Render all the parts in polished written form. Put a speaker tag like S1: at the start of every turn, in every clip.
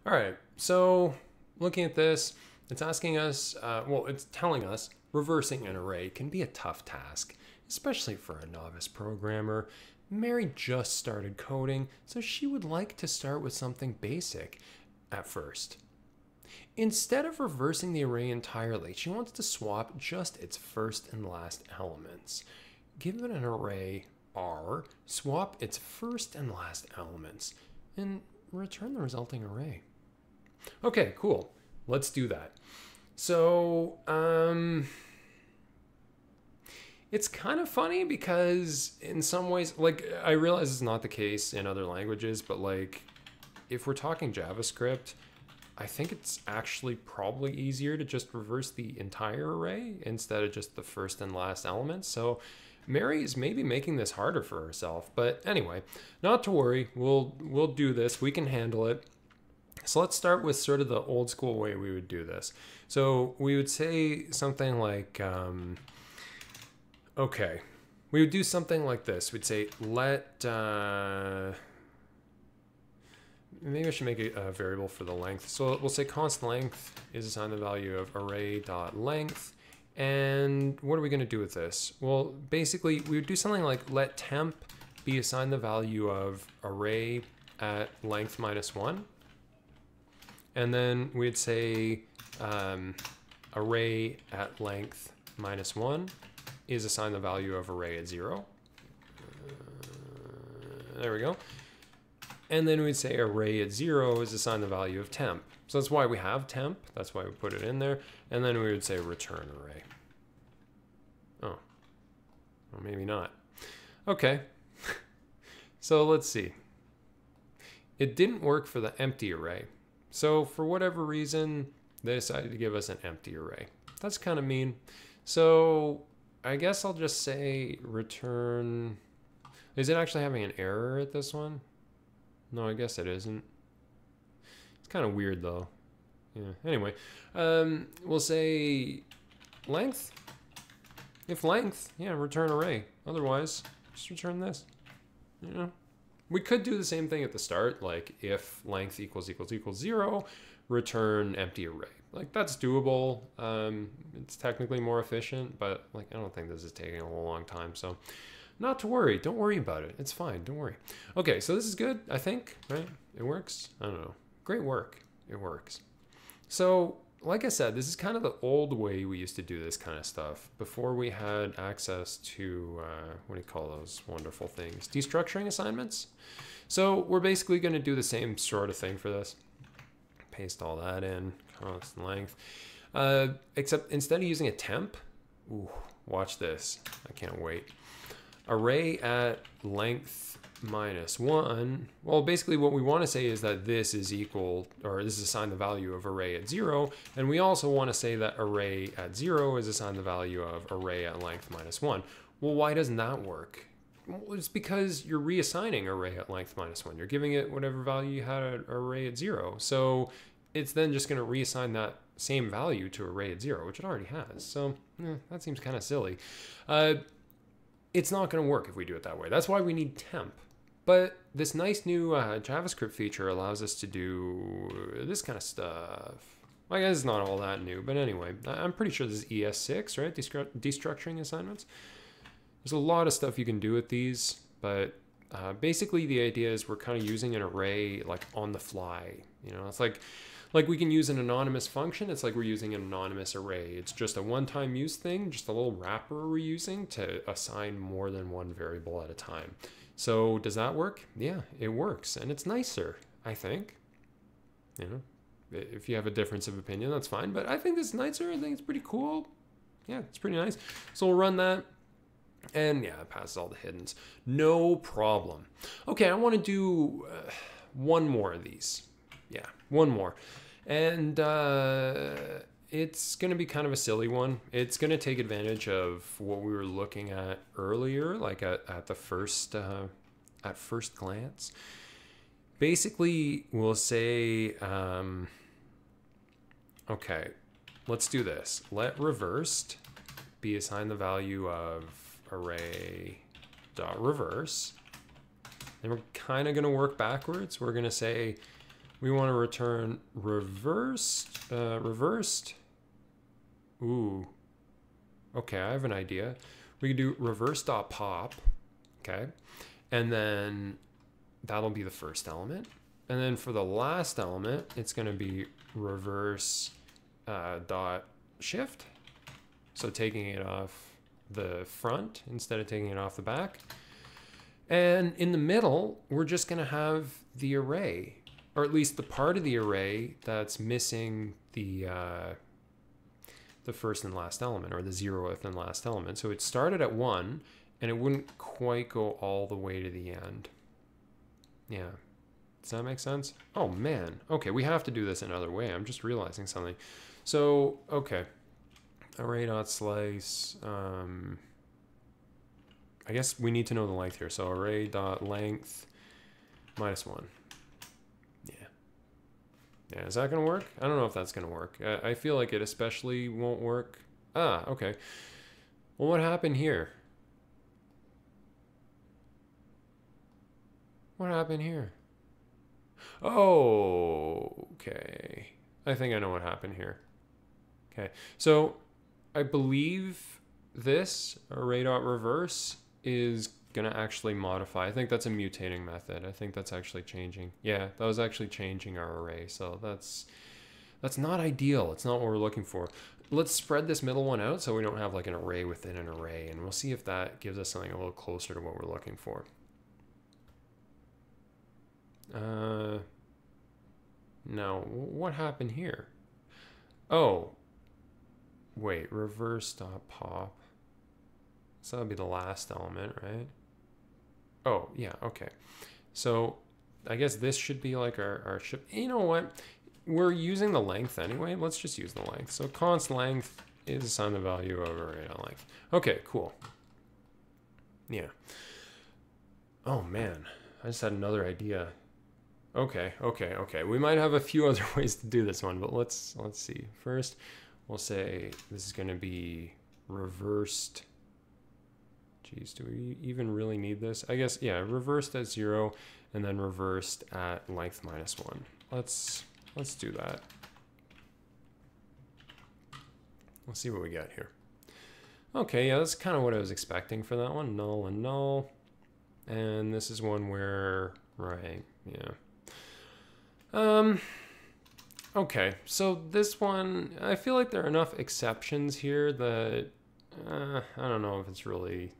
S1: All right, so looking at this, it's asking us, well, it's telling us reversing an array can be a tough task, especially for a novice programmer. Mary just started coding, so she would like to start with something basic at first. Instead of reversing the array entirely, she wants to swap just its first and last elements. Given an array R, swap its first and last elements, and return the resulting array. Okay, cool. Let's do that. So, it's kind of funny because in some ways, like, I realize it's not the case in other languages, but like, if we're talking JavaScript, I think it's actually probably easier to just reverse the entire array instead of just the first and last elements. So Mary is maybe making this harder for herself, but anyway, not to worry. We'll do this. We can handle it. So let's start with sort of the old school way we would do this. So we would say something like, okay, we would do something like this. We'd say let, maybe I should make a variable for the length. So we'll say const length is assigned the value of array.length. And what are we going to do with this? Well, basically, we would do something like let temp be assigned the value of array at length minus 1. And then we'd say array at length minus 1 is assigned the value of array at 0. There we go. And then we'd say array at 0 is assigned the value of temp. So that's why we have temp. That's why we put it in there. And then we would say return array. Oh, or maybe not. Okay. So let's see. It didn't work for the empty array. So for whatever reason, they decided to give us an empty array. That's kind of mean. So I guess I'll just say return. Is it actually having an error at this one? No, I guess it isn't. It's kind of weird though. Yeah. Anyway, we'll say length. If length, yeah, return array. Otherwise, just return this. You know, we could do the same thing at the start, like if length equals 0, return empty array. Like that's doable. It's technically more efficient, but like I don't think this is taking a whole long time. So. Not to worry. Don't worry about it. It's fine. Don't worry. Okay, so this is good, I think, right? It works? I don't know. Great work. It works. So, like I said, this is kind of the old way we used to do this kind of stuff before we had access to, what do you call those wonderful things? Destructuring assignments. So we're basically going to do the same sort of thing for this. Paste all that in, constant length. Except instead of using a temp, ooh, watch this. I can't wait. Array at length minus 1. Well, basically what we want to say is that this is equal, or this is assigned the value of array at 0. And we also want to say that array at 0 is assigned the value of array at length minus 1. Well, why doesn't that work? Well, it's because you're reassigning array at length minus 1. You're giving it whatever value you had at array at 0. So it's then just going to reassign that same value to array at 0, which it already has. So that seems kind of silly. It's not going to work if we do it that way. That's why we need temp. But this nice new JavaScript feature allows us to do this kind of stuff. I guess it's not all that new, but anyway, I'm pretty sure this is ES6, right? Destructuring assignments. There's a lot of stuff you can do with these, but basically the idea is we're kind of using an array like on the fly. You know, it's like we can use an anonymous function. It's like we're using an anonymous array. It's just a one-time use thing, just a little wrapper we're using to assign more than one variable at a time. So does that work? Yeah, it works. And it's nicer, I think. You know, if you have a difference of opinion, that's fine. But I think it's nicer. I think it's pretty cool. Yeah, it's pretty nice. So we'll run that. And yeah, it passes all the hiddens. No problem. Okay, I want to do one more of these. Yeah, one more. And it's going to be kind of a silly one. It's going to take advantage of what we were looking at earlier, like at the first, at first glance. Basically, we'll say, okay, let's do this. Let reversed be assigned the value of array.reverse. And we're kind of going to work backwards. We're going to say We want to return reversed. Ooh. Okay, I have an idea. We can do reverse.pop. Okay. And then that'll be the first element. And then for the last element, it's going to be reverse dot shift. So taking it off the front instead of taking it off the back. And in the middle, we're just going to have the array, or at least the part of the array that's missing the first and last element, or the 0th and last element. So it started at 1, and it wouldn't quite go all the way to the end. Yeah. Does that make sense? Oh, man. Okay, we have to do this another way. I'm just realizing something. So, okay. Array.slice. I guess we need to know the length here. So array.length -1. Yeah. Yeah, is that going to work? I don't know if that's going to work. I feel like it especially won't work. Ah, okay. Well, what happened here? What happened here? Oh, okay. I think I know what happened here. Okay, so I believe this array.reverse is going to actually modify. I think that's a mutating method. I think that's actually changing. Yeah, that was actually changing our array. So that's not ideal. It's not what we're looking for. Let's spread this middle one out so we don't have like an array within an array. And we'll see if that gives us something a little closer to what we're looking for. Now, what happened here? Oh, wait, reverse.pop. So that'll be the last element, right? Oh, yeah, okay. So I guess this should be like our ship. You know what? We're using the length anyway. Let's just use the length. So const length is assigned the value of array.length. Okay, cool. Yeah. Oh, man. I just had another idea. Okay. We might have a few other ways to do this one, but let's see. First, we'll say this is going to be reversed. Geez, do we even really need this? I guess, yeah, reversed at 0 and then reversed at length -1. Let's do that. Let's see what we got here. Okay, yeah, that's kind of what I was expecting for that one. Null and null. And this is one where, right, yeah. Okay, so this one, I feel like there are enough exceptions here that I don't know if it's really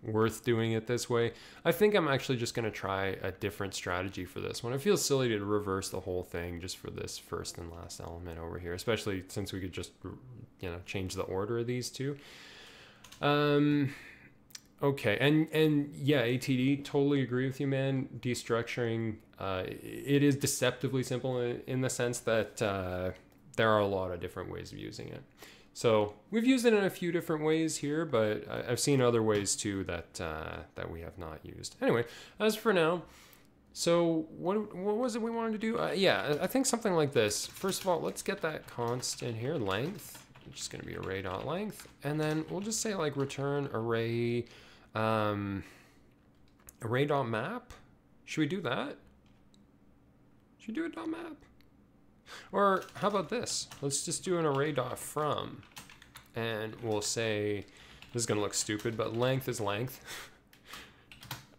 S1: worth doing it this way. I think I'm actually just going to try a different strategy for this one. It feels silly to reverse the whole thing just for this first and last element over here, especially since we could just, you know, change the order of these two. Okay, and yeah, ATD, totally agree with you, man. Destructuring, it is deceptively simple in the sense that there are a lot of different ways of using it. So we've used it in a few different ways here, but I've seen other ways too that that we have not used. Anyway, as for now, so what was it we wanted to do? Yeah, I think something like this. First of all, let's get that const in here, length, which is going to be array.length, and then we'll just say like return array. Array.map. Should we do that? Should we do a .map? Or how about this? Let's just do an array.from, and we'll say, this is gonna look stupid, but length is length.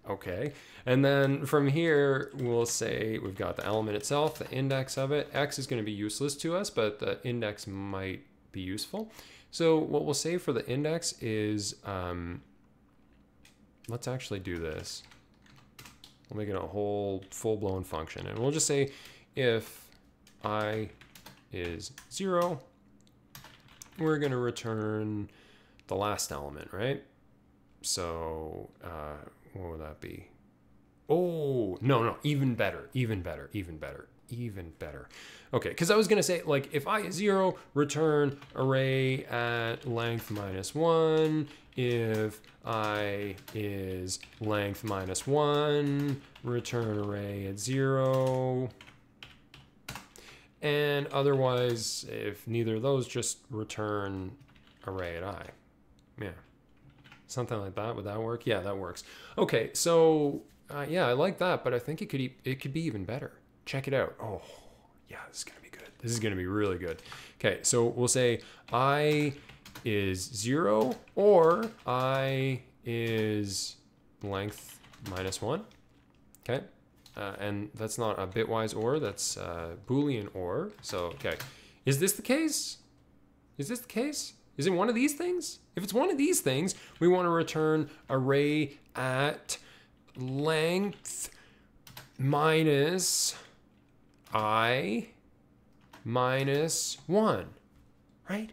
S1: Okay, and then from here we'll say we've got the element itself, the index of it. X is gonna be useless to us, but the index might be useful. So what we'll say for the index is, let's actually do this. We'll make it a whole full-blown function, and we'll just say if I is 0, we're going to return the last element, right? So what would that be? Oh, no, even better. Okay, because I was going to say, like, if I is 0, return array at length -1. If I is length -1, return array at 0. And otherwise, if neither of those, just return array at I. Yeah, something like that. Would that work? Yeah, that works. Okay, so yeah, I like that, but I think it could be even better. Check it out. Oh. Yeah, this is going to be good. This is going to be really good. Okay, so we'll say I is 0 or I is length minus 1. Okay, and that's not a bitwise or, that's Boolean or. So, okay, is this the case? Is this the case? Is it one of these things? If it's one of these things, we want to return array at length minus I minus 1, right?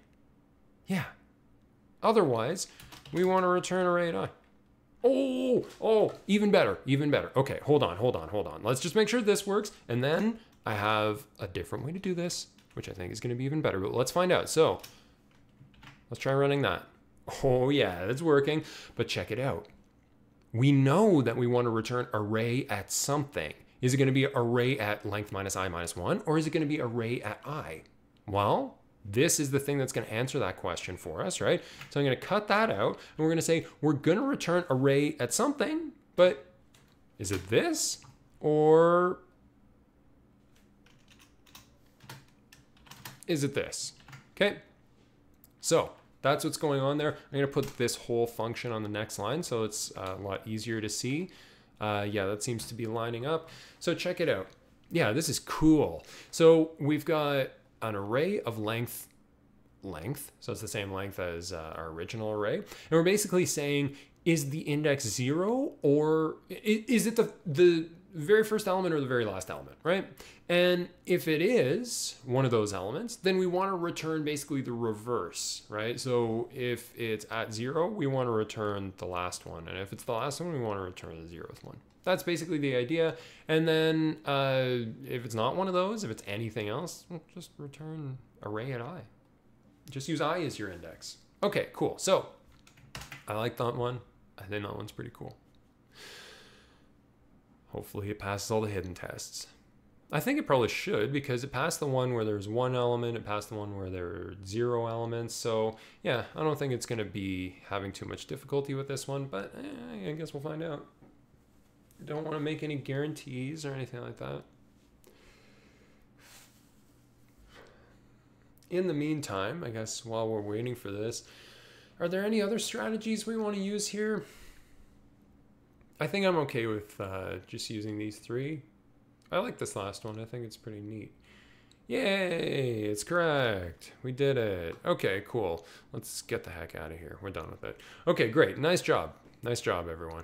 S1: Yeah. Otherwise, we want to return array at I. Oh, even better, even better. Okay, hold on. Let's just make sure this works, and then I have a different way to do this, which I think is going to be even better, but let's find out. So let's try running that. Oh yeah, that's working, but check it out. We know that we want to return array at something. Is it going to be array at length minus I minus 1, or is it going to be array at I? Well, this is the thing that's going to answer that question for us, right? So I'm going to cut that out, and we're going to say we're going to return array at something, but is it this, or is it this? Okay, so that's what's going on there. I'm going to put this whole function on the next line so it's a lot easier to see. Yeah, that seems to be lining up. So check it out. Yeah, this is cool. So we've got an array of length, so it's the same length as our original array. And we're basically saying, is the index 0 or is it the very first element or the very last element, right? And if it is one of those elements, then we want to return basically the reverse, right? So if it's at 0, we want to return the last one. And if it's the last one, we want to return the 0th one. That's basically the idea. And then if it's not one of those, if it's anything else, we'll just return array at I. Just use I as your index. Okay, cool. So I like that one. I think that one's pretty cool. Hopefully it passes all the hidden tests. I think it probably should, because it passed the one where there's 1 element, it passed the one where there are 0 elements. So yeah, I don't think it's going to be having too much difficulty with this one, but I guess we'll find out. Don't want to make any guarantees or anything like that. In the meantime, I guess while we're waiting for this, are there any other strategies we want to use here? I think I'm okay with just using these 3. I like this last one. I think it's pretty neat. Yay, it's correct. We did it. Okay, cool. Let's get the heck out of here. We're done with it. Okay, great. Nice job. Nice job, everyone.